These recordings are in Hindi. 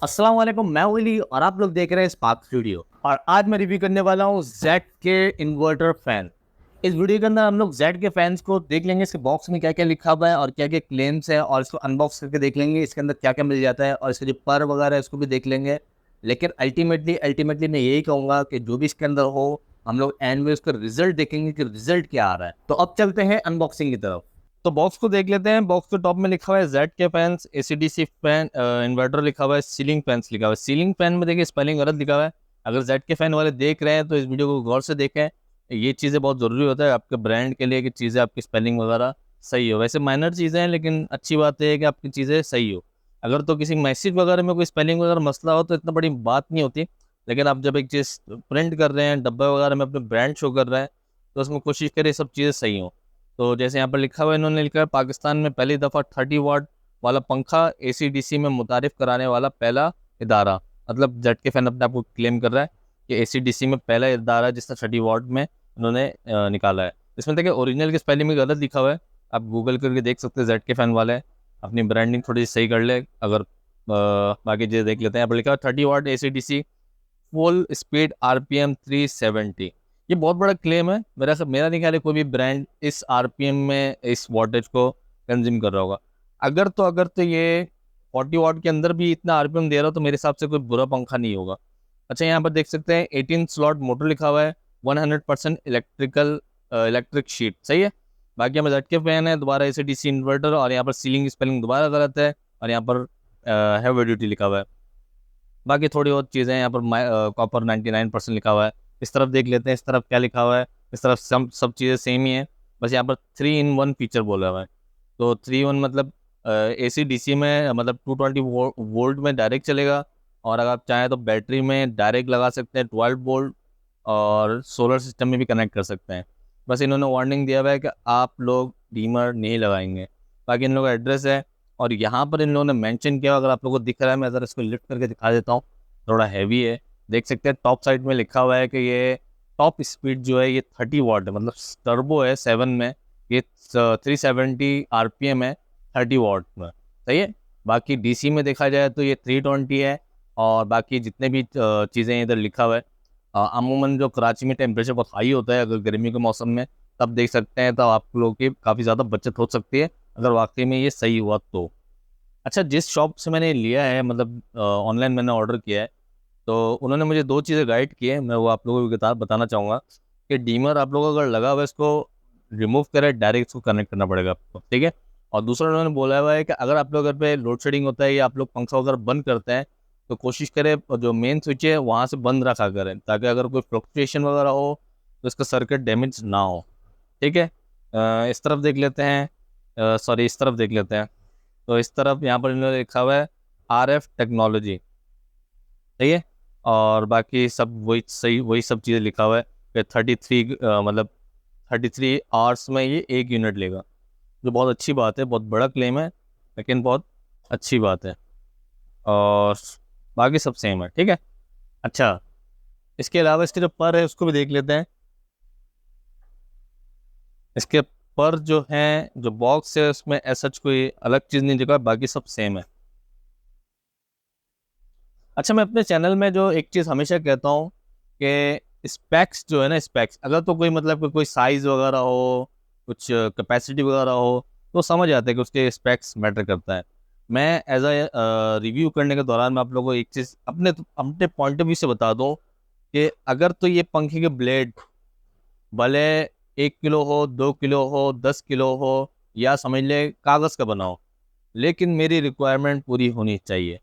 अस्सलाम वालेकुम, मैं वली और आप लोग देख रहे हैं स्पार्क स्टूडियो। और आज मैं रिव्यू करने वाला हूँ जेड के इन्वर्टर फैन। इस वीडियो के अंदर हम लोग जेड के फैंस को देख लेंगे, इसके बॉक्स में क्या क्या लिखा हुआ है और क्या क्या क्लेम्स है, और इसको अनबॉक्स करके देख लेंगे इसके अंदर क्या क्या मिल जाता है, और इसके जो पर वगैरह है इसको भी देख लेंगे। लेकिन अल्टीमेटली मैं यही कहूँगा कि जो भी इसके अंदर हो, हम लोग एंड में उसका रिजल्ट देखेंगे कि रिजल्ट क्या आ रहा है। तो अब चलते हैं अनबॉक्सिंग की तरफ। तो बॉक्स को देख लेते हैं। बॉक्स के टॉप में लिखा हुआ है जेड के फैंस एसीडीसी फैन इन्वर्टर, लिखा हुआ है सीलिंग फैंस, लिखा हुआ है सीलिंग फैन में देखिए स्पेलिंग गलत लिखा हुआ है। अगर जेड के फैन वाले देख रहे हैं तो इस वीडियो को गौर से देखें। ये चीज़ें बहुत ज़रूरी होता है आपके ब्रांड के लिए कि चीज़ें आपकी स्पेलिंग वगैरह सही हो। वैसे माइनर चीज़ें हैं लेकिन अच्छी बात है कि आपकी चीज़ें सही हो। अगर तो किसी मैसेज वगैरह में कोई स्पेलिंग वगैरह मसला हो तो इतना बड़ी बात नहीं होती। लेकिन आप जब एक चीज़ प्रिंट कर रहे हैं, डब्बे वगैरह में अपने ब्रांड शो कर रहे हैं, तो उसमें कोशिश करें सब चीज़ें सही हों। तो जैसे यहाँ पर लिखा हुआ है, इन्होंने लिखा है पाकिस्तान में पहली दफ़ा 30 वाट वाला पंखा एसीडीसी में मुतारिफ कराने वाला पहला इदारा। मतलब जेड के फैन अपने आप को क्लेम कर रहा है कि एसीडीसी में पहला इदारा जिसने 30 वाट में उन्होंने निकाला है। इसमें देखिए ओरिजिनल की स्पेलिंग में गलत लिखा हुआ है, आप गूगल करके देख सकते हैं। जेड के फैन वाले अपनी ब्रांडिंग थोड़ी सही कर ले। अगर बाकी चीज़ें देख लेते हैं। यहाँ पर लिखा है 30 वाट एसीडीसी फुल स्पीड आरपीएम 370। ये बहुत बड़ा क्लेम है। मेरा नहीं ख्याल है कोई भी ब्रांड इस आरपीएम में इस वॉटेज को कंज्यूम कर रहा होगा। अगर तो ये 40 वाट के अंदर भी इतना आरपीएम दे रहा हो तो मेरे हिसाब से कोई बुरा पंखा नहीं होगा। अच्छा, यहाँ पर देख सकते हैं 18 स्लॉट मोटर लिखा हुआ है, 100% इलेक्ट्रिक शीट, सही है। बाकी यहाँ पर झटके फैन है, दोबारा ऐसे डीसी इन्वर्टर, और यहाँ पर सीलिंग स्पेलिंग दोबारा गलत है, और यहाँ पर हैवी ड्यूटी लिखा हुआ है। बाकी थोड़ी और चीज़ें यहाँ पर कॉपर 99% लिखा हुआ है। इस तरफ देख लेते हैं, इस तरफ क्या लिखा हुआ है। इस तरफ सब चीज़ें सेम ही है, बस यहाँ पर 3 in 1 फीचर बोला हुआ है। तो 3 in 1 मतलब AC DC में मतलब 220 वोल्ट में डायरेक्ट चलेगा, और अगर आप चाहें तो बैटरी में डायरेक्ट लगा सकते हैं 12 वोल्ट, और सोलर सिस्टम में भी कनेक्ट कर सकते हैं। बस इन्होंने वार्निंग दिया हुआ है कि आप लोग डीमर नहीं लगाएंगे। बाकी इन लोगों का एड्रेस है, और यहाँ पर इन लोगों ने मेंशन किया, अगर आप लोगों को दिख रहा है, मैं अगर इसको लिफ्ट करके दिखा देता हूँ। थोड़ा हैवी है, देख सकते हैं टॉप साइड में लिखा हुआ है कि ये टॉप स्पीड जो है ये 30 वाट है, मतलब टर्बो है 7 में। ये 370 आरपीएम है 30 वाट में, सही है। बाकी डीसी में देखा जाए तो ये 320 है। और बाकी जितने भी चीज़ें इधर लिखा हुआ है, अमूमन जो कराची में टेम्परेचर बहुत हाई होता है, अगर गर्मी के मौसम में, तब देख सकते हैं, तब आप लोगों की काफ़ी ज़्यादा बचत हो सकती है अगर वाकई में ये सही हुआ तो। अच्छा, जिस शॉप से मैंने लिया है, मतलब ऑनलाइन मैंने ऑर्डर किया है, तो उन्होंने मुझे दो चीज़ें गाइड की है, मैं वो आप लोगों को बताना चाहूँगा। कि डीमर आप लोगों को अगर लगा हुआ है, इसको रिमूव करें, डायरेक्ट इसको कनेक्ट करना पड़ेगा आपको, ठीक है। और दूसरा उन्होंने बोला हुआ है कि अगर आप लोग घर पे लोड शेडिंग होता है या आप लोग पंखा वगैरह बंद करते हैं, तो कोशिश करें जो मेन स्विच है वहाँ से बंद रखा करें, ताकि अगर कोई फ्लक्चुएशन वगैरह हो तो इसका सर्किट डैमेज ना हो, ठीक है। इस तरफ देख लेते हैं, सॉरी इस तरफ देख लेते हैं। तो इस तरफ यहाँ पर इन्होंने लिखा हुआ है RF टेक्नोलॉजी, सही है। और बाकी सब वही सब चीज़ें लिखा हुआ है कि 33 आवर्स में ये 1 यूनिट लेगा, जो बहुत अच्छी बात है। बहुत बड़ा क्लेम है लेकिन बहुत अच्छी बात है। और बाकी सब सेम है, ठीक है। अच्छा, इसके अलावा इसके जो पर है उसको भी देख लेते हैं। इसके पर जो है, जो बॉक्स है, उसमें ऐसा कोई अलग चीज़ नहीं दिखा, बाकी सब सेम है। अच्छा, मैं अपने चैनल में जो एक चीज़ हमेशा कहता हूँ कि स्पेक्स जो है ना, स्पेक्स अगर तो कोई मतलब कोई साइज़ वगैरह हो, कुछ कैपेसिटी वगैरह हो, तो समझ आता है कि उसके स्पेक्स मैटर करता है। मैं एज अ रिव्यू करने के दौरान मैं आप लोगों को एक चीज़ अपने अपने पॉइंट ऑफ व्यू से बता दूँ कि अगर तो ये पंखे के ब्लेड भले 1 किलो हो, 2 किलो हो, 10 किलो हो, या समझ ले कागज़ का बना हो, लेकिन मेरी रिक्वायरमेंट पूरी होनी चाहिए।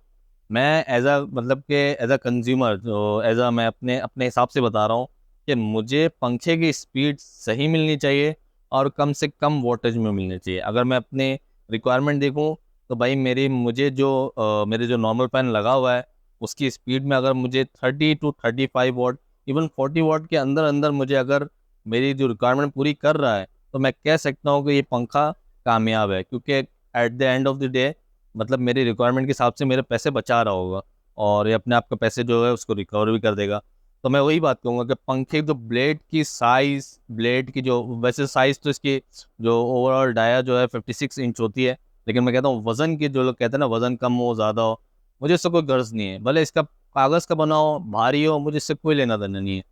मैं एज अ मतलब कि एज अ कंज्यूमर, जो एज अ मैं अपने अपने हिसाब से बता रहा हूँ कि मुझे पंखे की स्पीड सही मिलनी चाहिए, और कम से कम वोल्टेज में मिलनी चाहिए। अगर मैं अपने रिक्वायरमेंट देखूँ तो भाई मेरे जो नॉर्मल फैन लगा हुआ है उसकी स्पीड में अगर मुझे 30 to 35 वाट, इवन 40 वाट के अंदर अंदर मुझे अगर मेरी जो रिक्वायरमेंट पूरी कर रहा है, तो मैं कह सकता हूँ कि ये पंखा कामयाब है, क्योंकि at the end of the day मतलब मेरी रिक्वायरमेंट के हिसाब से मेरे पैसे बचा रहा होगा, और ये अपने आप का पैसे जो है उसको रिकवर भी कर देगा। तो मैं वही बात कहूँगा कि पंखे जो ब्लेड की साइज़, ब्लेड की जो वैसे साइज़ तो इसकी जो ओवरऑल डाया जो है 56 इंच होती है, लेकिन मैं कहता हूँ वज़न की, जो लोग कहते हैं ना वज़न कम हो ज़्यादा हो, मुझे इससे कोई गर्ज नहीं है, भले इसका कागज़ का बना हो, भारी हो, मुझे इससे कोई लेना देना नहीं है।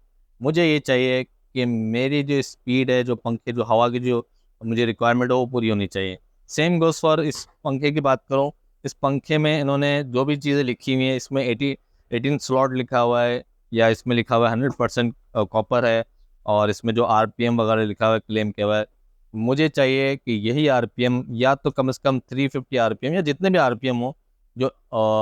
मुझे ये चाहिए कि मेरी जो स्पीड है, जो पंखे, जो हवा की जो मुझे रिक्वायरमेंट है वो पूरी होनी चाहिए। सेम गोज़ फॉर इस पंखे की बात करूँ, इस पंखे में इन्होंने जो भी चीज़ें लिखी हुई हैं, इसमें 18 स्लॉट लिखा हुआ है, या इसमें लिखा हुआ है 100% कॉपर है, और इसमें जो आरपीएम वगैरह लिखा हुआ है, क्लेम किया हुआ है। मुझे चाहिए कि यही आरपीएम, या तो कम से कम 350 आरपीएम, या जितने भी आरपीएम हो, जो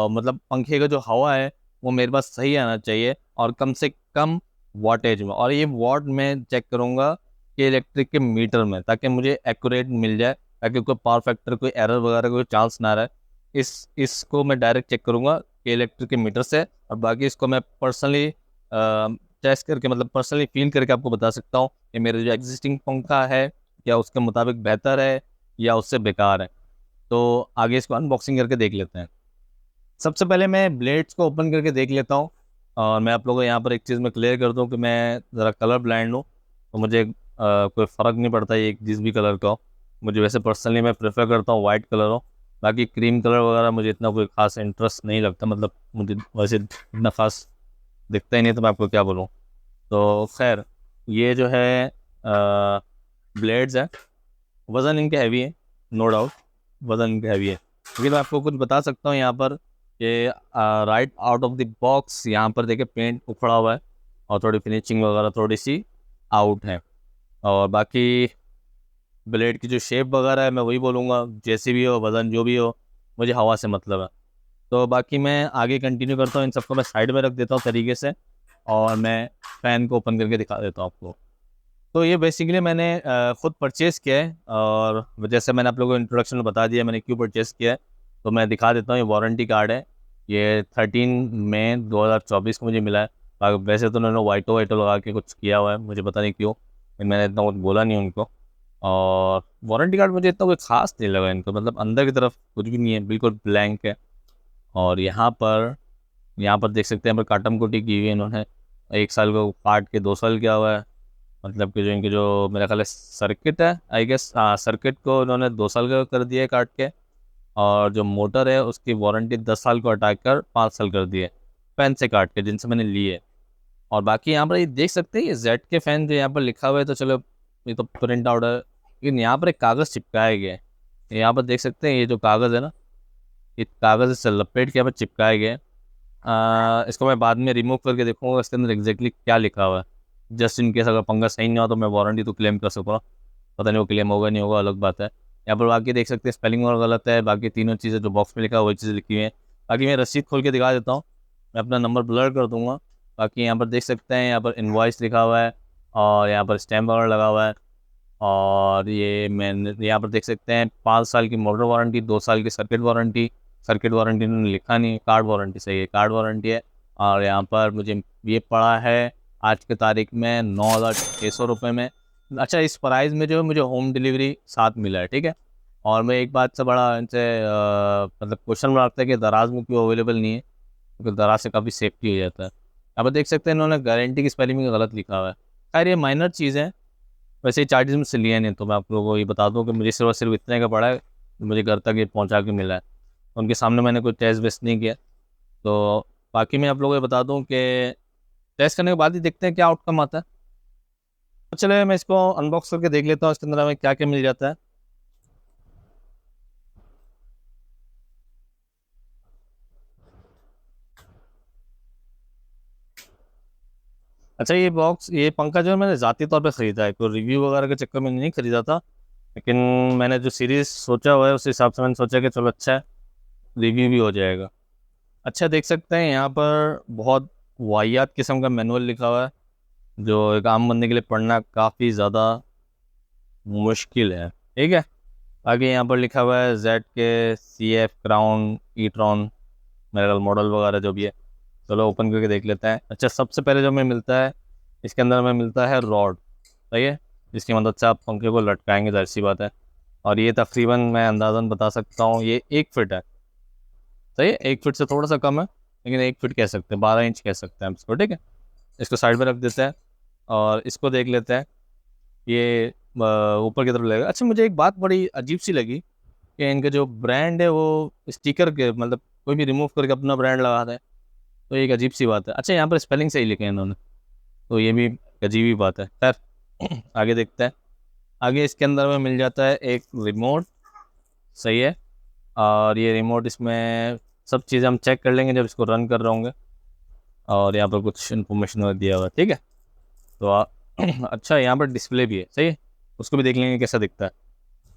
मतलब पंखे का जो हवा है वो मेरे पास सही आना चाहिए, और कम से कम वाटेज में। और ये वाट मैं चेक करूँगा कि इलेक्ट्रिक के मीटर में, ताकि मुझे एक्यूरेट मिल जाए, ताकि कोई पावर फैक्टर, कोई एरर वगैरह कोई चांस ना रहे। इसको मैं डायरेक्ट चेक करूँगा कि इलेक्ट्रिक के मीटर से, और बाकी इसको मैं पर्सनली टेस्ट करके, मतलब पर्सनली फील करके आपको बता सकता हूँ कि मेरे जो एग्जिस्टिंग पंखा है या उसके मुताबिक बेहतर है या उससे बेकार है। तो आगे इसको अनबॉक्सिंग करके देख लेते हैं। सबसे पहले मैं ब्लेड्स को ओपन करके देख लेता हूँ, और मैं आप लोगों को यहाँ पर एक चीज़ मैं क्लियर कर दूँ कि मैं ज़रा कलर ब्लाइंड हूँ, तो मुझे कोई फ़र्क नहीं पड़ता ये जिस भी कलर का हो। मुझे वैसे पर्सनली मैं प्रेफर करता हूँ वाइट कलर हो, बाकी क्रीम कलर वगैरह मुझे इतना कोई ख़ास इंटरेस्ट नहीं लगता, मतलब मुझे वैसे इतना ख़ास दिखता ही नहीं, तो मैं आपको क्या बोलूँ। तो खैर, ये जो है ब्लेड्स हैं, वज़न इनके हैवी है, नो डाउट वज़न इनके हैवी है। लेकिन मैं आपको कुछ बता सकता हूँ यहाँ पर कि right out of the box यहाँ पर देखिए पेंट उखड़ा हुआ है, और थोड़ी फिनिशिंग वगैरह थोड़ी सी आउट है। और बाकी ब्लेड की जो शेप वगैरह है, मैं वही बोलूँगा, जैसी भी हो, वज़न जो भी हो, मुझे हवा से मतलब है। तो बाकी मैं आगे कंटिन्यू करता हूँ, इन सबको मैं साइड में रख देता हूँ तरीके से, और मैं फ़ैन को ओपन करके दिखा देता हूँ आपको। तो ये बेसिकली मैंने ख़ुद परचेज़ किया है, और जैसे मैंने आप लोगों को इंट्रोडक्शन में बता दिया मैंने क्यों परचेज़ किया है। तो मैं दिखा देता हूँ, ये वारंटी कार्ड है, ये 13 मई 2024 को मुझे मिला है। वैसे तो उन्होंने वाइटो वाइटो लगा के कुछ किया हुआ है, मुझे पता नहीं क्यों, लेकिन मैंने इतना कुछ बोला नहीं उनको। और वारंटी कार्ड मुझे इतना कोई ख़ास नहीं लगा इनको, मतलब अंदर की तरफ कुछ भी नहीं है, बिल्कुल ब्लैंक है। और यहाँ पर देख सकते हैं, यहाँ पर काटम कोटी की हुई है इन्होंने, 1 साल को काट के 2 साल किया हुआ है। मतलब कि जो इनके जो मेरा ख्याल है सर्किट है, आई गेस, सर्किट को इन्होंने 2 साल का कर दिया है काट के, और जो मोटर है उसकी वारंटी 10 साल को हटाकर 5 साल कर दी है, फैन से काट के जिनसे मैंने लिए। और बाकी यहाँ पर ये देख सकते हैं, ये जेड के फ़ैन जो यहाँ पर लिखा हुआ है, तो चलो ये तो प्रिंट आउट है, लेकिन यहाँ पर एक कागज़ चिपकाया गया है। यहाँ पर देख सकते हैं, ये जो कागज़ है ना, ये कागज़ से लपेट के यहाँ पर चिपकाया गया है। इसको मैं बाद में रिमूव करके देखूँगा इसके अंदर एग्जैक्टली क्या लिखा हुआ है, जस्ट इन केस अगर पंगा सही नहीं हुआ तो मैं वारंटी तो क्लेम कर सकूँगा। पता नहीं वो क्लेम होगा नहीं होगा, अलग बात है। यहाँ पर बाकी देख सकते हैं स्पेलिंग और गलत है, बाकी तीनों चीज़ें जो बॉक्स में लिखा है वही चीज़ें लिखी हुई हैं। बाकी मैं रसीद खोल के दिखा देता हूँ, मैं अपना नंबर ब्लर कर दूँगा। बाकी यहाँ पर देख सकते हैं, यहाँ पर इनवॉइस लिखा हुआ है, और यहाँ पर स्टैम्प वगैरह लगा हुआ है। और ये मैंने यहाँ पर देख सकते हैं 5 साल की मोटर वारंटी, 2 साल की सर्किट वारंटी इन्होंने लिखा नहीं, कार्ड वारंटी सही है, कार्ड वारंटी है। और यहाँ पर मुझे ये पड़ा है आज की तारीख में 9,600 रुपये में। अच्छा, इस प्राइस में जो है मुझे होम डिलीवरी साथ मिला है, ठीक है। और मैं एक बात से बड़ा इनसे मतलब क्वेश्चन मारता है कि दराज में क्यों अवेलेबल नहीं है, क्योंकि दराज से काफ़ी सेफ्टी हो जाता है। अब देख सकते हैं इन्होंने गारंटी की स्पेलिंग में गलत लिखा हुआ है। खैर ये माइनर चीज़ है, वैसे ही चार्जेस मुझसे लिए नहीं, तो मैं आप लोगों को ये बता दूं कि मुझे सिर्फ और सिर्फ इतने का पड़ा है, मुझे घर तक ये पहुंचा के मिला है। उनके सामने मैंने कोई टेस्ट वेस्ट नहीं किया। तो बाकी मैं आप लोगों को ये बता दूं कि टेस्ट करने के बाद ही देखते हैं क्या आउटकम आता है। तो चले मैं इसको अनबॉक्स करके देख लेता हूँ इसके अंदर हमें क्या क्या मिल जाता है। अच्छा, ये पंखा जो है मैंने ज़ाती तौर पे ख़रीदा है, कोई रिव्यू वगैरह के चक्कर में नहीं ख़रीदा था, लेकिन मैंने जो सीरीज़ सोचा हुआ है उस हिसाब से मैंने सोचा कि चलो अच्छा है, रिव्यू भी हो जाएगा। अच्छा, देख सकते हैं यहाँ पर बहुत वाहियात किस्म का मैनुअल लिखा हुआ है, जो एक आम बंदे के लिए पढ़ना काफ़ी ज़्यादा मुश्किल है, ठीक है। आगे यहाँ पर लिखा हुआ है जेड के CF क्राउन ई-ट्रॉन, मेरा ख्याल मॉडल वगैरह जो भी है। चलो ओपन करके देख लेते हैं। अच्छा, सबसे पहले जो हमें मिलता है, इसके अंदर हमें मिलता है रॉड, सही है, जिसकी मदद से आप पंखे को लटकाएंगे, जाहिर सी बात है। और ये तकरीबन मैं अंदाज़न बता सकता हूँ ये 1 फिट है, सही है, 1 फिट से थोड़ा सा कम है, लेकिन 1 फिट कह सकते हैं, 12 इंच कह सकते हैं हम इसको, ठीक है। इसको साइड में रख देते हैं, और इसको देख लेते हैं। ये ऊपर की तरफ लगेगा। अच्छा, मुझे एक बात बड़ी अजीब सी लगी कि इनका जो ब्रांड है वो स्टिकर के, मतलब कोई भी रिमूव करके अपना ब्रांड लगाता है, तो एक अजीब सी बात है। अच्छा, यहाँ पर स्पेलिंग सही लिखे हैं इन्होंने, तो ये भी अजीब ही बात है। खैर आगे देखते हैं। आगे इसके अंदर में मिल जाता है एक रिमोट, सही है। और ये रिमोट, इसमें सब चीज़ें हम चेक कर लेंगे जब इसको रन कर रहे होंगे। और यहाँ पर कुछ इन्फॉर्मेशन दिया हुआ है, ठीक है। तो अच्छा, यहाँ पर डिस्प्ले भी है, सही है, उसको भी देख लेंगे कैसा दिखता है।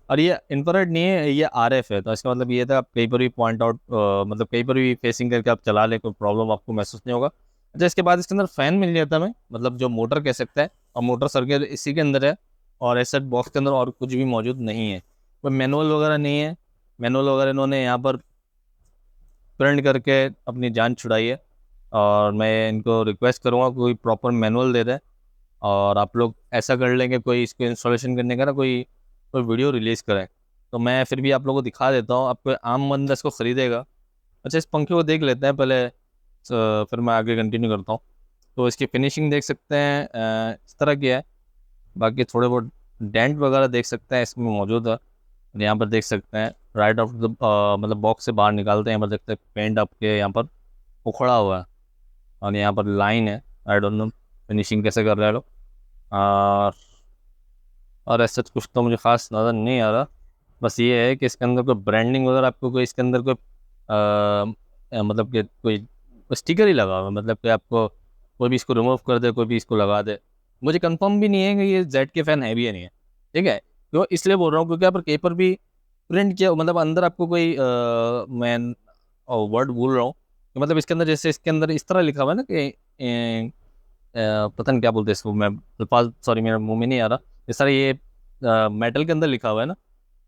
और ये इंफ्रारेड नहीं है, ये आरएफ है, तो इसका मतलब ये था आप कहीं पर भी पॉइंट आउट, मतलब कहीं पर भी फेसिंग करके आप चला ले, कोई प्रॉब्लम आपको महसूस नहीं होगा। अच्छा, इसके बाद इसके अंदर फ़ैन मिल जाता है हमें, मतलब जो मोटर कह सकता है, और मोटर सर्किट इसी के अंदर है। और ऐसा बॉक्स के अंदर और कुछ भी मौजूद नहीं है, कोई मैनुअल वगैरह नहीं है। मैनुअल वगैरह इन्होंने यहाँ पर प्रिंट करके अपनी जान छुड़ाई है। और मैं इनको रिक्वेस्ट करूँगा कोई प्रॉपर मैनुअल दे दे, और आप लोग ऐसा कर लेंगे कोई इसको इंस्टॉलेशन करने का ना, कोई कोई वीडियो रिलीज़ करें, तो मैं फिर भी आप लोगों को दिखा देता हूँ। आपको आम बंदा इसको ख़रीदेगा। अच्छा, इस पंखे को देख लेते हैं पहले, फिर मैं आगे कंटिन्यू करता हूँ। तो इसकी फिनिशिंग देख सकते हैं, इस तरह की है। बाकी थोड़े बहुत डेंट वगैरह देख सकते हैं इसमें मौजूद है। और यहाँ पर देख सकते हैं राइट ऑफ द, मतलब बॉक्स से बाहर निकालते हैं, यहाँ पर देखते हैं पेंट आपके यहाँ पर उखड़ा हुआ है, और यहाँ पर लाइन है। आई डोंट नो फिनिशिंग कैसे कर रहे हैं लोग। और ऐसा कुछ तो मुझे ख़ास नज़र नहीं आ रहा। बस ये है कि इसके अंदर कोई ब्रांडिंग वगैरह आपको, कोई इसके अंदर कोई मतलब कि कोई स्टिकर ही लगा हुआ है, मतलब कि आपको कोई भी इसको रिमूव कर दे, कोई भी इसको लगा दे। मुझे कंफर्म भी नहीं है कि ये जेड के फ़ैन है भी या नहीं है, ठीक है। तो इसलिए बोल रहा हूँ क्योंकि यहाँ पर पेपर भी प्रिंट किया, मतलब अंदर आपको कोई मैं वर्ड भूल रहा हूँ, मतलब इसके अंदर, जैसे इसके अंदर इस तरह लिखा हुआ है ना कि पता नहीं क्या बोलते हैं इसको, मैं अल्फाज सॉरी मेरे मुंह में नहीं आ रहा। इस तरह ये मेटल के अंदर लिखा हुआ है ना,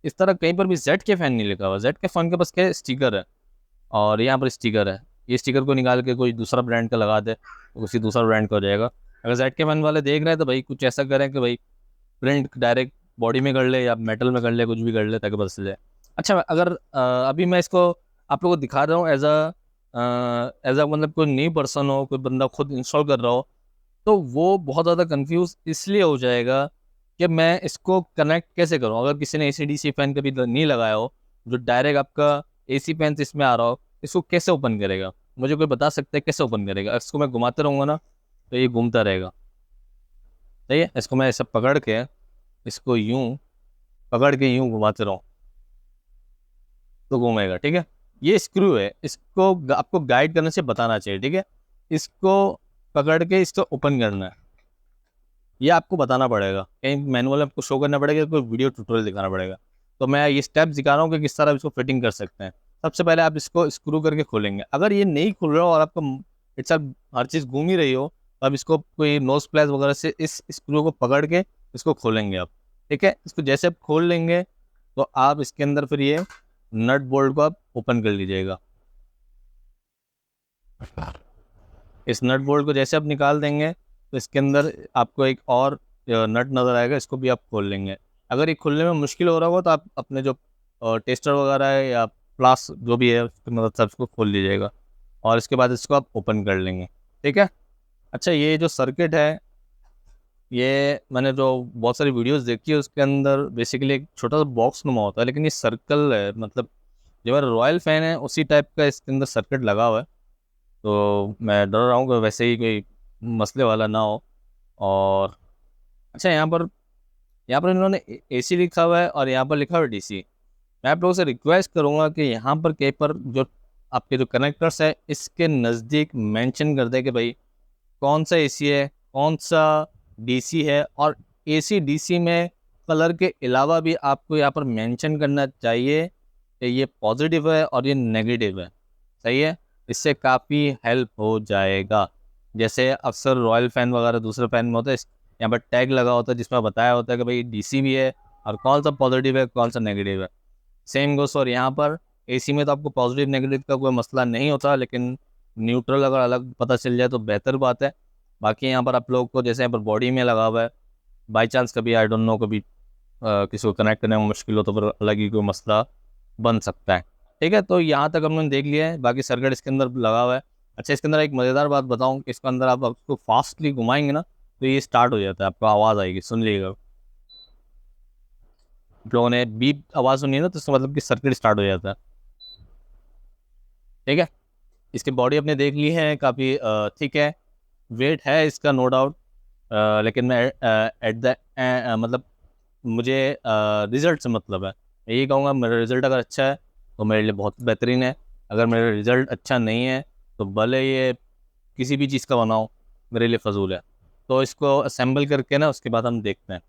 इस तरह कहीं पर भी जेड के फ़ैन नहीं लिखा हुआ। जेड के फ़ैन के पास क्या स्टिकर है, और यहाँ पर स्टिकर है। ये स्टिकर को निकाल के कोई दूसरा ब्रांड का लगा दे, तो उसी दूसरा ब्रांड का हो जाएगा। अगर जेड के फ़ैन वाले देख रहे हैं तो भाई कुछ ऐसा करें कि भाई प्रिंट डायरेक्ट बॉडी में कर ले या मेटल में कर ले, कुछ भी कर ले ताकि बस चल जाए। अच्छा, अगर अभी मैं इसको आप लोगों को दिखा रहा हूँ एज अ मतलब कोई न्यू पर्सन हो, कोई बंदा खुद इंस्टॉल कर रहा हो, तो वो बहुत ज़्यादा कंफ्यूज इसलिए हो जाएगा कि मैं इसको कनेक्ट कैसे करूँ। अगर किसी ने एसी-डीसी फ़ैन कभी नहीं लगाया हो, जो डायरेक्ट आपका एसी फ़ैन से इसमें आ रहा हो, इसको कैसे ओपन करेगा? मुझे कोई बता सकता है कैसे ओपन करेगा? इसको मैं घुमाते रहूँगा ना, तो ये घूमता रहेगा, सही है। इसको मैं ऐसे पकड़ के, इसको यूँ पकड़ के यूँ घुमाते रहूँ, तो घूमेगा, ठीक है। ये स्क्रू है, इसको आपको गाइड करने से बताना चाहिए, ठीक है। इसको पकड़ के इसको ओपन करना है, ये आपको बताना पड़ेगा, कहीं मैनुअल आपको शो करना पड़ेगा, कोई वीडियो ट्यूटोरियल दिखाना पड़ेगा। तो मैं ये स्टेप दिखा रहा हूँ कि किस तरह इसको फिटिंग कर सकते हैं। सबसे पहले आप इसको स्क्रू करके खोलेंगे। अगर ये नहीं खुल रहा हो और आपको इट्स हर चीज़ घूम ही रही हो, तो आप इसको कोई नोज प्लस वगैरह से इस स्क्रू को पकड़ के इसको खोलेंगे आप, ठीक है। इसको जैसे आप खोल लेंगे, तो आप इसके अंदर फिर ये नट बोल्ट को आप ओपन कर लीजिएगा। इस नट बोल्ट को जैसे आप निकाल देंगे, तो इसके अंदर आपको एक और नट नज़र आएगा, इसको भी आप खोल लेंगे। अगर ये खुलने में मुश्किल हो रहा होगा, तो आप अपने जो टेस्टर वगैरह है या प्लास जो भी है उसकी मदद से इसको खोल लीजिएगा, और इसके बाद इसको आप ओपन कर लेंगे, ठीक है। अच्छा, ये जो सर्किट है, ये मैंने जो बहुत सारी वीडियोस देखी है, उसके अंदर बेसिकली एक छोटा सा बॉक्स नुमा होता है, लेकिन ये सर्कल है, मतलब जो मेरा रॉयल फ़ैन है उसी टाइप का इसके अंदर सर्किट लगा हुआ है। तो मैं डर रहा हूँ कि वैसे ही कोई मसले वाला ना हो। और अच्छा, यहाँ पर इन्होंने एसी लिखा हुआ है और यहाँ पर लिखा हुआ है डीसी। मैं आप लोगों से रिक्वेस्ट करूँगा कि यहाँ पर कहीं पर जो आपके जो कनेक्टर्स है, इसके नज़दीक मेंशन कर दें कि भाई कौन सा एसी है, कौन सा डीसी है। और एसी डीसी में कलर के अलावा भी आपको यहाँ पर मेंशन करना चाहिए कि ये पॉजिटिव है और ये नेगेटिव है, सही है। इससे काफ़ी हेल्प हो जाएगा। जैसे अक्सर रॉयल फ़ैन वगैरह दूसरे फ़ैन में होता है, यहाँ पर टैग लगा होता है जिसमें बताया होता है कि भाई डीसी भी है और कौन सा पॉजिटिव है, कौन सा नेगेटिव है। सेम गोस और यहाँ पर एसी में तो आपको पॉजिटिव नेगेटिव का कोई मसला नहीं होता, लेकिन न्यूट्रल अगर अलग पता चल जाए तो बेहतर बात है। बाकी यहाँ पर आप लोगों को जैसे यहाँ पर बॉडी में लगा हुआ है, बाई चांस कभी आई डोंट नो कभी किसी को कनेक्ट करने में मुश्किल हो तो फिर अलग ही कोई मसला बन सकता है, ठीक है। तो यहाँ तक हमने देख लिया है, बाकी सर्किट इसके अंदर लगा हुआ है। अच्छा, इसके अंदर एक मज़ेदार बात बताऊँ कि इसके अंदर आप उसको फास्टली घुमाएंगे ना, तो ये स्टार्ट हो जाता है, आपको आवाज़ आएगी, सुन लीजिएगा। आप लोगों ने बीप आवाज़ सुनी है ना, तो इसका मतलब कि सर्किट स्टार्ट हो जाता है, ठीक है। इसकी बॉडी आपने देख ली है, काफ़ी थिक है, वेट है इसका नो डाउट। लेकिन मैं एट द मतलब मुझे रिज़ल्ट से मतलब है। मैं यही कहूँगा मेरा रिज़ल्ट अगर अच्छा है तो मेरे लिए बहुत बेहतरीन है, अगर मेरा रिज़ल्ट अच्छा नहीं है तो भले ये किसी भी चीज़ का बनाओ मेरे लिए फ़जूल है। तो इसको असेंबल करके ना उसके बाद हम देखते हैं।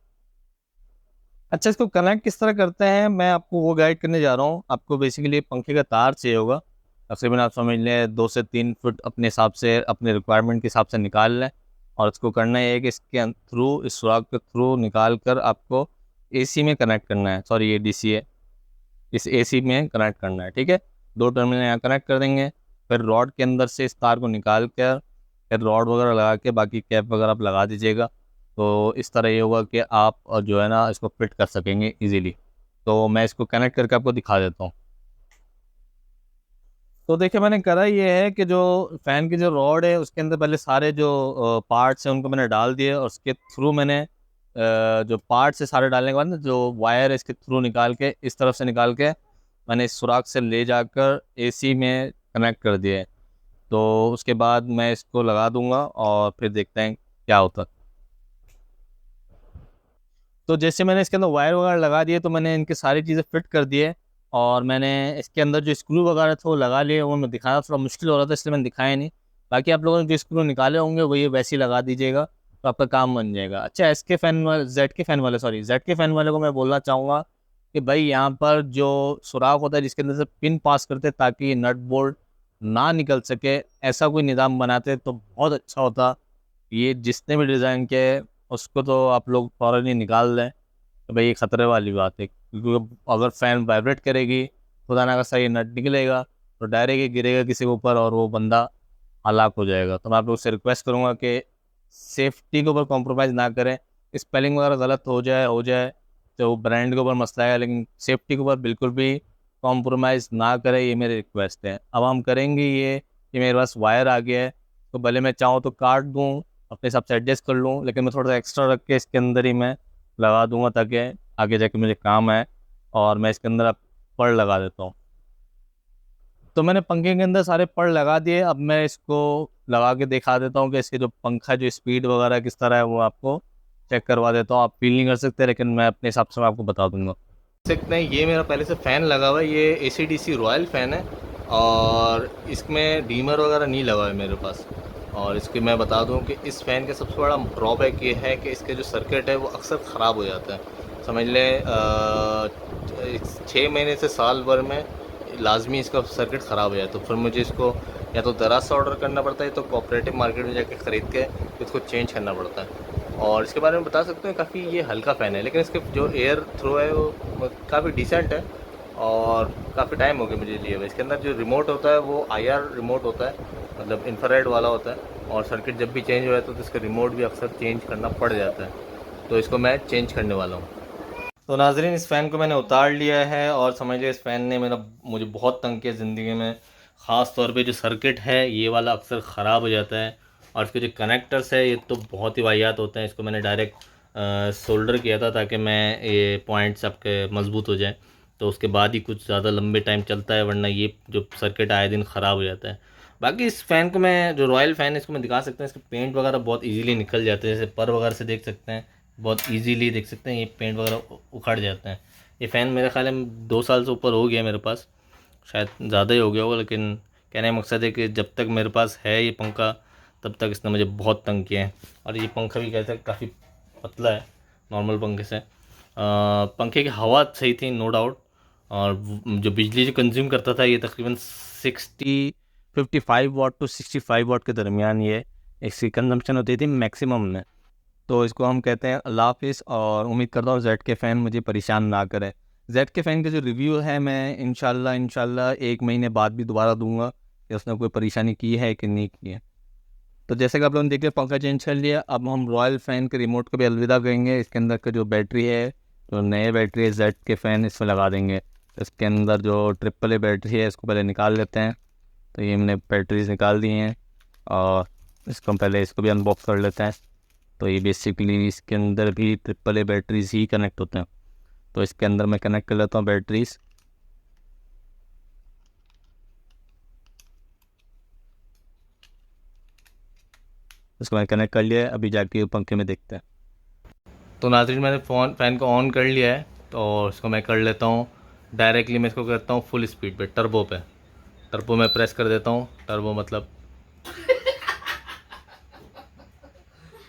अच्छा, इसको कनेक्ट किस तरह करते हैं मैं आपको वो गाइड करने जा रहा हूँ। आपको बेसिकली पंखे का तार चाहिए होगा, तकरीबन आप समझ लें 2 से 3 फुट अपने हिसाब से, अपने रिक्वायरमेंट के हिसाब से निकाल लें। और इसको करना ये है कि इसके थ्रू, इस सुराख के थ्रू निकाल कर आपको एसी में कनेक्ट करना है। सॉरी, ये डीसी है, इस एसी में कनेक्ट करना है। ठीक है, 2 टर्मिनल यहाँ कनेक्ट कर देंगे। फिर रॉड के अंदर से इस तार को निकाल कर फिर रॉड वगैरह लगा के बाकी कैप वगैरह आप लगा दीजिएगा। तो इस तरह ये होगा कि आप जो है ना इसको फिट कर सकेंगे इजीली। तो मैं इसको कनेक्ट करके आपको दिखा देता हूँ। तो देखिए, मैंने करा ये है कि जो फ़ैन की जो रॉड है उसके अंदर पहले सारे जो पार्ट्स हैं उनको मैंने डाल दिए, और उसके थ्रू मैंने जो पार्ट्स है सारे डालने के बाद ना जो वायर है इसके थ्रू निकाल के, इस तरफ से निकाल के मैंने इस सुराख से ले जाकर एसी में कनेक्ट कर दिया है। तो उसके बाद मैं इसको लगा दूंगा और फिर देखते हैं क्या होता है। तो जैसे मैंने इसके अंदर वायर वगैरह लगा दिए तो मैंने इनकी सारी चीज़ें फिट कर दिए, और मैंने इसके अंदर जो स्क्रू वगैरह थे वो लगा लिए। वो मैं दिखाना थोड़ा मुश्किल हो रहा था इसलिए मैंने दिखाया नहीं। बाकी आप लोगों ने जो स्क्रू निकाले होंगे वो ये वैसे ही लगा दीजिएगा तो आपका काम बन जाएगा। अच्छा, एस के फ़ैन वाले, जेड के फ़ैन वाले, सॉरी जेड के फ़ैन वाले को मैं बोलना चाहूँगा कि भाई यहाँ पर जो सुराख होता है जिसके अंदर से पिन पास करते हैं ताकि नट बोल्ट ना निकल सके, ऐसा कोई निज़ाम बनाते तो बहुत अच्छा होता। ये जिसने भी डिज़ाइन किया है उसको तो आप लोग फ़ौरन ही निकाल दें। तो भाई ये ख़तरे वाली बात है, क्योंकि अगर फ़ैन वाइब्रेट करेगी, खुदा ना खास्ता ये नट निकलेगा तो डायरेक्ट ही गिरेगा किसी के ऊपर और वो बंदा हलाक हो जाएगा। तो मैं आप लोग से रिक्वेस्ट करूँगा कि सेफ्टी के ऊपर कॉम्प्रोमाइज़ ना करें। स्पेलिंग वगैरह गलत हो जाए तो ब्रांड के ऊपर मसला है, लेकिन सेफ्टी के ऊपर बिल्कुल भी कॉम्प्रोमाइज़ ना करें, ये मेरी रिक्वेस्ट है। अब हम करेंगे ये कि मेरे पास वायर आ गया है, तो भले मैं चाहूँ तो काट दूँ, अपने हिसाब से एडजस्ट कर लूँ, लेकिन मैं थोड़ा सा एक्स्ट्रा रख के इसके अंदर ही मैं लगा दूंगा ताकि आगे जाके मुझे काम आए। और मैं इसके अंदर अब पड़ लगा देता हूँ। तो मैंने पंखे के अंदर सारे पड़ लगा दिए। अब मैं इसको लगा के दिखा देता हूँ कि इसके जो पंखा जो स्पीड वगैरह किस तरह है वो आपको चेक करवा देता हूँ। आप फील नहीं कर सकते, लेकिन मैं अपने हिसाब से मैं आपको बता दूंगा। देख सकते हैं, ये मेरा पहले से फ़ैन लगा हुआ है, ये ACDC रॉयल फ़ैन है, और इसमें डीमर वगैरह नहीं लगा है मेरे पास। और इसके मैं बता दूं कि इस फ़ैन का सबसे बड़ा ड्रॉबैक ये है कि इसके जो सर्किट है वो अक्सर ख़राब हो जाता है। समझ लें 6 महीने से साल भर में लाजमी इसका सर्किट ख़राब हो जाए, तो फिर मुझे इसको या तो दराज से ऑर्डर करना पड़ता है, तो कोऑपरेटिव मार्केट में जाके ख़रीद के इसको चेंज करना पड़ता है। और इसके बारे में बता सकते हैं, काफ़ी ये हल्का फ़ैन है, लेकिन इसके जो एयर थ्रो है वो काफ़ी डिसेंट है। और काफ़ी टाइम हो गया मुझे लिए हुए। इसके अंदर जो रिमोट होता है वो IR रिमोट होता है, मतलब इंफ्रारेड वाला होता है, और सर्किट जब भी चेंज हो जाता है तो इसका रिमोट भी अक्सर चेंज करना पड़ जाता है। तो इसको मैं चेंज करने वाला हूँ। तो नाज़रीन, इस फ़ैन को मैंने उतार लिया है, और समझ लीजिए इस फ़ैन ने मुझे बहुत तंग किया ज़िंदगी में। ख़ास तौर पे जो सर्किट है ये वाला अक्सर ख़राब हो जाता है, और इसके जो कनेक्टर्स है ये तो बहुत ही वाहियात होते हैं। इसको मैंने डायरेक्ट सोल्डर किया था ताकि मैं ये पॉइंट्स आपके मज़बूत हो जाए, तो उसके बाद ही कुछ ज़्यादा लंबे टाइम चलता है, वरना ये जो सर्किट आए दिन ख़राब हो जाता है। बाकी इस फ़ैन को मैं, जो रॉयल फ़ैन है इसको मैं दिखा सकता हूँ, इसके पेंट वगैरह बहुत ईजीली निकल जाते हैं, जैसे पर वगैरह से देख सकते हैं, बहुत इजीली देख सकते हैं ये पेंट वगैरह उखड़ जाते हैं। ये फ़ैन मेरे ख्याल में 2 साल से ऊपर हो गया मेरे पास, शायद ज़्यादा ही हो गया होगा, लेकिन कहने का मकसद है कि जब तक मेरे पास है ये पंखा तब तक इसने मुझे बहुत तंग किया है। और ये पंखा भी कहते हैं काफ़ी पतला है नॉर्मल पंखे से। पंखे की हवा सही थी नो डाउट, और जो बिजली जो कंज्यूम करता था ये तकरीबन 55 वाट टू 65 वाट के दरमियान ये इसकी कंजम्पशन होती थी मैक्सिमम में। तो इसको हम कहते हैं अल्लाह हाफिज़, और उम्मीद करता हूँ जेड के फ़ैन मुझे परेशान ना करे। जेड के फ़ैन का जो रिव्यू है मैं इंशाल्लाह 1 महीने बाद भी दोबारा दूंगा कि उसने कोई परेशानी की है कि नहीं की है। तो जैसे कि आप लोगों ने देखिए पंखा चेंज कर लिया, अब हम रॉयल फ़ैन के रिमोट को भी अलविदा कहेंगे। इसके अंदर का जो बैटरी है, जो नए बैटरी है जेड के फ़ैन इसमें लगा देंगे। इसके अंदर जो AAA बैटरी है इसको पहले निकाल लेते हैं। तो ये हमने बैटरीज निकाल दी हैं, और इसको पहले इसको भी अनबॉक्स कर लेते हैं। तो ये बेसिकली इसके अंदर भी AAA बैटरीज ही कनेक्ट होते हैं। तो इसके अंदर मैं कनेक्ट कर लेता हूँ बैटरीज। इसको मैंने कनेक्ट कर लिया है, अभी जाके पंखे में देखते हैं। तो नाज़रीन मैंने फ़ैन को ऑन कर लिया है, तो इसको मैं कर लेता हूँ डायरेक्टली। मैं इसको करता हूँ फुल स्पीड पे, टर्बो पे। टर्बो में प्रेस कर देता हूँ, टर्बो मतलब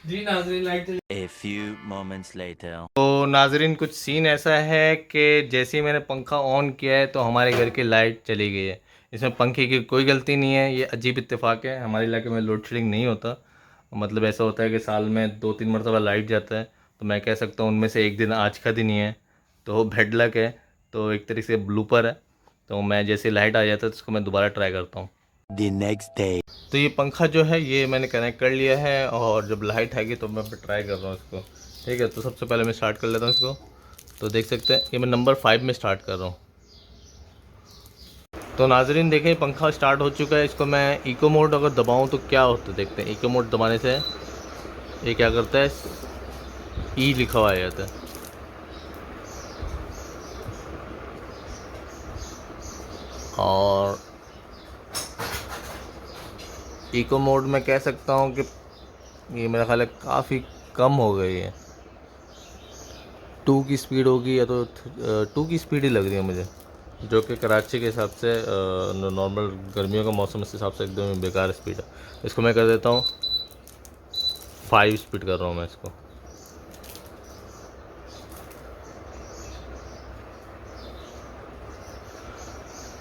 जी नाज़रीन लाइट चली। A few moments later. तो नाज़रीन कुछ सीन ऐसा है कि जैसे ही मैंने पंखा ऑन किया है तो हमारे घर की लाइट चली गई है। इसमें पंखे की कोई गलती नहीं है, ये अजीब इत्तेफाक है। हमारे इलाके में लोड शेडिंग नहीं होता, मतलब ऐसा होता है कि साल में 2-3 मरतबा लाइट जाता है। तो मैं कह सकता हूँ उनमें से एक दिन आज का दिन ही है, तो बेड लक है, तो एक तरीके से ब्लूपर है। तो मैं जैसे लाइट आ जाता है तो इसको मैं दोबारा ट्राई करता हूँ। The next day. तो ये पंखा जो है ये मैंने कनेक्ट कर लिया है, और जब लाइट आएगी तो मैं ट्राई कर रहा हूँ इसको। ठीक है, तो सबसे पहले मैं स्टार्ट कर लेता हूँ इसको। तो देख सकते हैं ये मैं नंबर 5 में स्टार्ट कर रहा हूँ। तो नाजरीन देखें पंखा स्टार्ट हो चुका है। इसको मैं इको मोड अगर दबाऊँ तो क्या होता है देखते हैं। इको मोड दबाने से ये क्या करता है, ई लिखा हुआ आ जाता है। और इको मोड में कह सकता हूँ कि ये मेरा ख्याल है काफ़ी कम हो गई है। 2 की स्पीड होगी या तो 2 की स्पीड ही लग रही है मुझे, जो कि कराची के हिसाब से नॉर्मल गर्मियों का मौसम के हिसाब से एकदम बेकार स्पीड है। इसको मैं कर देता हूँ 5 स्पीड कर रहा हूँ मैं इसको।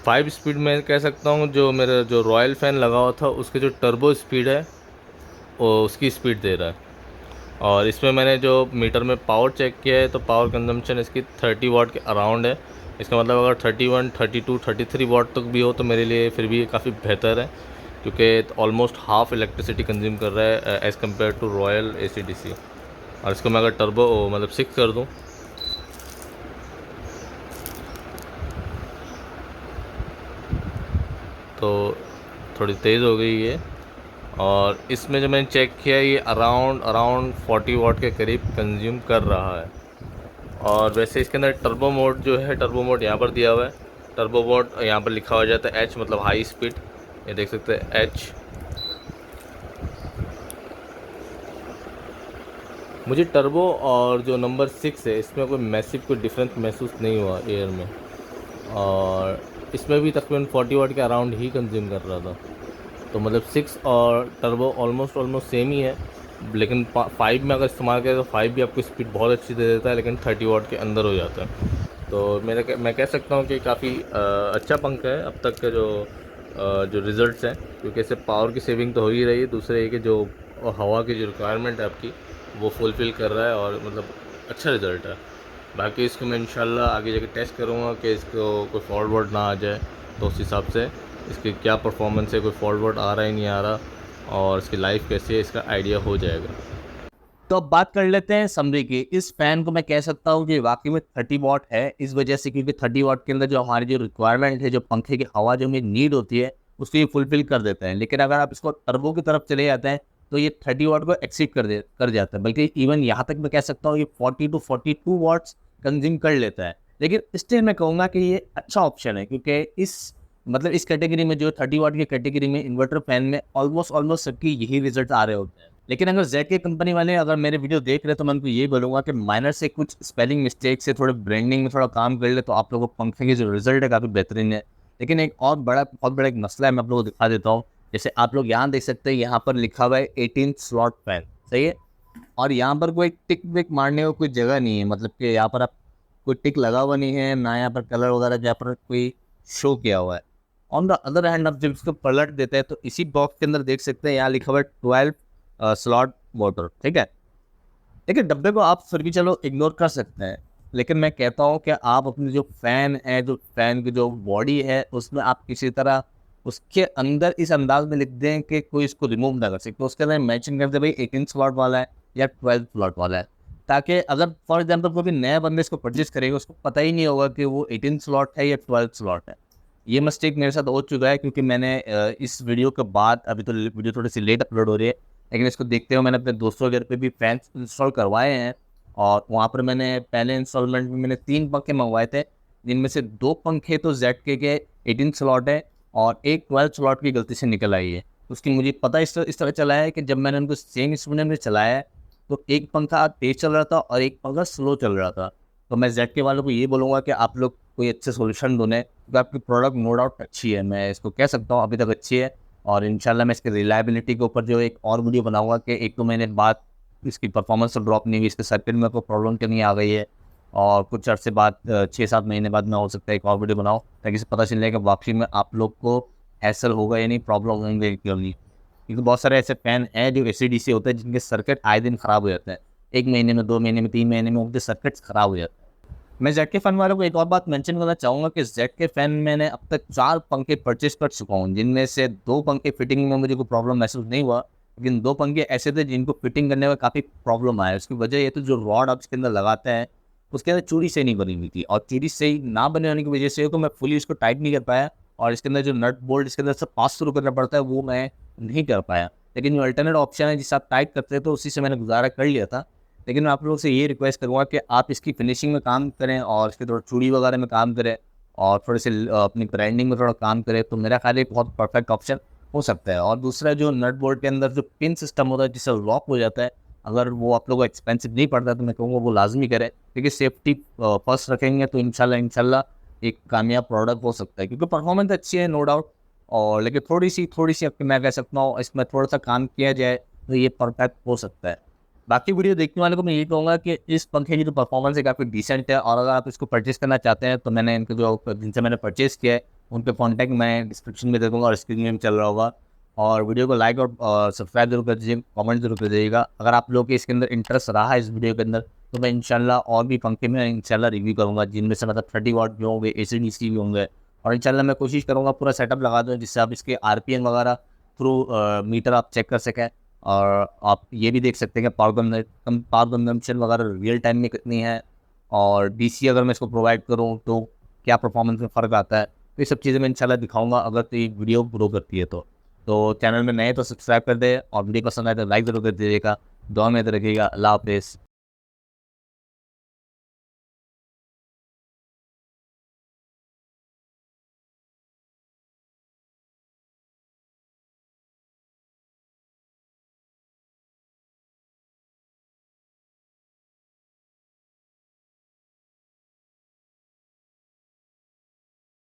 फाइव स्पीड में कह सकता हूँ जो मेरा जो रॉयल फ़ैन लगा हुआ था उसके जो टर्बो स्पीड है वो उसकी स्पीड दे रहा है। और इसमें मैंने जो मीटर में पावर चेक किया है तो पावर कंजम्पशन इसकी 30 वाट के अराउंड है। इसका मतलब अगर 31, 32, 33 वाट तक भी हो तो मेरे लिए फिर भी काफ़ी बेहतर है, क्योंकि ऑलमोस्ट हाफ इलेक्ट्रिसिटी कंज्यूम कर रहा है as compare to royal AC/DC। और इसको मैं अगर टर्बो मतलब 6 कर दूँ तो थोड़ी तेज़ हो गई है। और इसमें जो मैंने चेक किया ये अराउंड 40 वाट के करीब कंज्यूम कर रहा है। और वैसे इसके अंदर टर्बो मोड जो है, टर्बो मोड यहाँ पर दिया हुआ है। टर्बो मोड यहाँ पर लिखा हुआ जाता है H मतलब हाई स्पीड, ये देख सकते हैं H। मुझे टर्बो और जो नंबर 6 है इसमें कोई मैसिव कोई डिफरेंस महसूस नहीं हुआ एयर में, और इसमें भी तकरीबन 40 वाट के अराउंड ही कंज्यूम कर रहा था। तो मतलब 6 और टर्बो ऑलमोस्ट सेम ही है, लेकिन 5 में अगर इस्तेमाल करें तो 5 भी आपको स्पीड बहुत अच्छी दे देता है, लेकिन 30 वाट के अंदर हो जाता है। तो मैं कह सकता हूँ कि काफ़ी अच्छा पंखा है अब तक के जो रिज़ल्ट्स हैं, क्योंकि इससे पावर की सेविंग तो हो ही रही है, दूसरे ये कि जो हवा की जो रिक्वायरमेंट है आपकी वो फुलफ़िल कर रहा है, और मतलब अच्छा रिज़ल्ट है। बाकी इसको मैं इंशाल्लाह आगे जाके टेस्ट करूँगा कि इसको कोई फॉल्ट वॉल्ट ना आ जाए, तो उस हिसाब से इसकी क्या परफॉर्मेंस है, कोई फॉल्ट वॉल्ट आ रहा है नहीं आ रहा, और इसकी लाइफ कैसी है इसका आइडिया हो जाएगा। तो अब बात कर लेते हैं समरी की। इस फैन को मैं कह सकता हूँ कि वाकई में 30 वाट है, इस वजह से क्योंकि 30 वाट के अंदर जो हमारी जो रिक्वायरमेंट है, जो पंखे की हवा जो हमें नीड होती है उसको ये फुलफिल कर देता है। लेकिन अगर आप इसको टर्बो की तरफ चले जाते हैं तो ये 30 वाट को एक्सीड कर जाता है, बल्कि इवन यहाँ तक मैं कह सकता हूँ ये 40 to 42 वाट्स कंज्यूम कर लेता है। लेकिन स्टिल मैं कहूँगा कि ये अच्छा ऑप्शन है, क्योंकि इस कैटेगरी में जो 30 वाट की कैटेगरी में इन्वर्टर फैन में ऑलमोस्ट सबकी यही रिजल्ट आ रहे होते हैं। लेकिन अगर जेड के कंपनी वाले अगर मेरे वीडियो देख रहे हैं तो मैं उनको ये बोलूँगा कि माइनर से कुछ स्पेलिंग मिस्टेक से थोड़े ब्रांडिंग में थोड़ा काम कर ले तो आप लोगों को पंखे की जो रिजल्ट है काफ़ी बेहतरीन है। लेकिन एक और बहुत बड़ा एक मसला है, मैं आप लोगों को दिखा देता हूँ। जैसे आप लोग यहाँ देख सकते हैं, यहाँ पर लिखा हुआ है 18 स्लॉट फैन, सही है। और यहाँ पर कोई टिक विक मारने को कोई जगह नहीं है, मतलब कि यहाँ पर आप कोई टिक लगा हुआ नहीं है ना, यहाँ पर कलर वगैरह जहाँ पर कोई शो किया हुआ है। ऑन द अदर हैंड आप जब इसको पलट देते हैं तो इसी बॉक्स के अंदर देख सकते हैं यहाँ लिखा हुआ है 12 स्लॉट मोटर, ठीक है। देखिए डब्बे को आप फिर भी चलो इग्नोर कर सकते हैं, लेकिन मैं कहता हूँ कि आप अपनी जो फ़ैन है, जो फ़ैन की जो बॉडी है उसमें आप किसी तरह उसके अंदर इस अंदाज में लिख दें कि कोई इसको रिमूव ना कर सके। तो उसके अंदर मैचिंग कर दे भाई 18 स्लॉट वाला है या 12 स्लॉट वाला है, ताकि अगर फॉर एग्जाम्पल कोई भी नया बंदे इसको परचेज करेगा उसको पता ही नहीं होगा कि वो 18 स्लॉट है या 12 स्लॉट है। ये मिस्टेक मेरे साथ हो चुका है, क्योंकि मैंने इस वीडियो के बाद, अभी तो वीडियो थोड़ी सी लेट अपलोड हो रही है, लेकिन इसको देखते हुए मैंने अपने दोस्तों के घर पे भी फैंस इंस्टॉल करवाए हैं। और वहाँ पर मैंने पहले इंस्टॉलमेंट में मैंने 3 पंखे मंगवाए थे, जिनमें से 2 पंखे तो जेड के 18 स्लॉट है और एक 12 स्लॉट की गलती से निकल आई है। उसकी मुझे पता इस तरह चला है कि जब मैंने उनको सेम स्पीड में चलाया है तो एक पंखा तेज चल रहा था और एक पंखा स्लो चल रहा था। तो मैं जेड के वालों को ये बोलूँगा कि आप लोग कोई अच्छे सोल्यूशन ढूंढें, क्योंकि आपकी प्रोडक्ट नो डाउट अच्छी है, मैं इसको कह सकता हूँ अभी तक अच्छी है। और इंशाल्लाह मैं इसकी रिलायबिलिटी के ऊपर जो एक और वीडियो बनाऊंगा कि 1-2 महीने बाद इसकी परफॉर्मेंस तो ड्रॉप नहीं हुई, इसके सर्किट में कोई प्रॉब्लम क्यों नहीं आ गई है, और कुछ अर्से बाद 6-7 महीने बाद मैं हो सकता है एक और वीडियो बनाऊँ ताकि इसे पता चल जाए कि वाकई में आप लोग को हैसल होगा या नहीं, प्रॉब्लम होंगे क्यों नहीं। क्योंकि बहुत सारे ऐसे फैन हैं जो AC/DC होते हैं जिनके सर्किट आए दिन ख़राब हो जाते हैं, 1 महीने में, 2 महीने में, 3 महीने में उनके सर्किट्स ख़राब हो जाते हैं। मैं जेड के फ़ैन वालों को एक और बात मेंशन करना चाहूँगा कि जेड के फ़ैन मैंने अब तक 4 पंखे परचेज़ कर चुका हूँ, जिनमें से 2 पंखे फिटिंग में मुझे कोई प्रॉब्लम महसूस नहीं हुआ, लेकिन 2 पंखे ऐसे थे जिनको फिटिंग करने में काफ़ी प्रॉब्लम आया। उसकी वजह ये तो जो रॉड आप इसके अंदर लगाते हैं उसके अंदर चूड़ी सही नहीं बनी हुई थी, और चूड़ी सही ना बने होने की वजह से तो मैं फुली इसको टाइट नहीं कर पाया, और इसके अंदर जो नट बोल्ट इसके अंदर से पास थ्रू करना पड़ता है वो मैं नहीं कर पाया। लेकिन जो अल्टरनेट ऑप्शन है जिससे आप टाइट करते हैं तो उसी से मैंने गुजारा कर लिया था। लेकिन मैं आप लोगों से ये रिक्वेस्ट करूँगा कि आप इसकी फिनिशिंग में काम करें और इसके थोड़ा चूड़ी वगैरह में काम करें और थोड़े से अपनी ब्रांडिंग में थोड़ा काम करें, तो मेरा ख्याल है बहुत परफेक्ट ऑप्शन हो सकता है। और दूसरा जो नट बोल्ट के अंदर जो पिन सिस्टम होता है जिससे लॉक हो जाता है, अगर वो आप लोगों को एक्सपेंसिव नहीं पड़ता तो मैं कहूँगा वो लाजमी करें, क्योंकि सेफ्टी फर्स्ट रखेंगे तो इंशाल्लाह एक कामयाब प्रोडक्ट हो सकता है। क्योंकि परफॉर्मेंस अच्छी है नो डाउट, और लेकिन थोड़ी सी मैं कह सकता हूँ इसमें थोड़ा सा काम किया जाए तो ये परफेक्ट हो सकता है। बाकी वीडियो देखने वाले को मैं यही कहूँगा कि इस पंखे की जो परफॉर्मेंस है काफ़ी डिसेंट है, और अगर आप इसको परचेज़ करना चाहते हैं तो मैंने इनके जो जिनसे मैंने परचेज़ किया है उनके कॉन्टैक्ट मैं डिस्क्रिप्शन में दे दूँगा और स्क्रीन में भी चल रहा होगा। और वीडियो को लाइक और सब्सक्राइब जरूर कर दीजिए, कमेंट जरूर कर दीजिएगा। अगर आप लोग के इसके अंदर इंटरेस्ट रहा है इस वीडियो के अंदर तो मैं इंशाल्लाह और भी पंखे में इंशाल्लाह रिव्यू करूँगा, जिनमें से मतलब 30 वाट भी होंगे, AC/DC भी होंगे, और इंशाल्लाह मैं कोशिश करूँगा पूरा सेटअप लगा दूँ जिससे आप इसके RPM वगैरह थ्रू मीटर आप चेक कर सकें। और आप ये भी देख सकते हैं कि पावर कंजम्पशन वगैरह रियल टाइम में कितनी है, और DC अगर मैं इसको प्रोवाइड करूँ तो क्या परफॉर्मेंस में फ़र्क आता है। तो ये सब चीज़ें मैं इंशाल्लाह दिखाऊंगा अगर तो ये वीडियो ग्रो करती है तो चैनल में नए तो सब्सक्राइब कर दे, और वीडियो पसंद आए तो लाइक ज़रूर कर दीजिएगा। दुआ में याद रखिएगा। अल्लाह हाफ़िज़।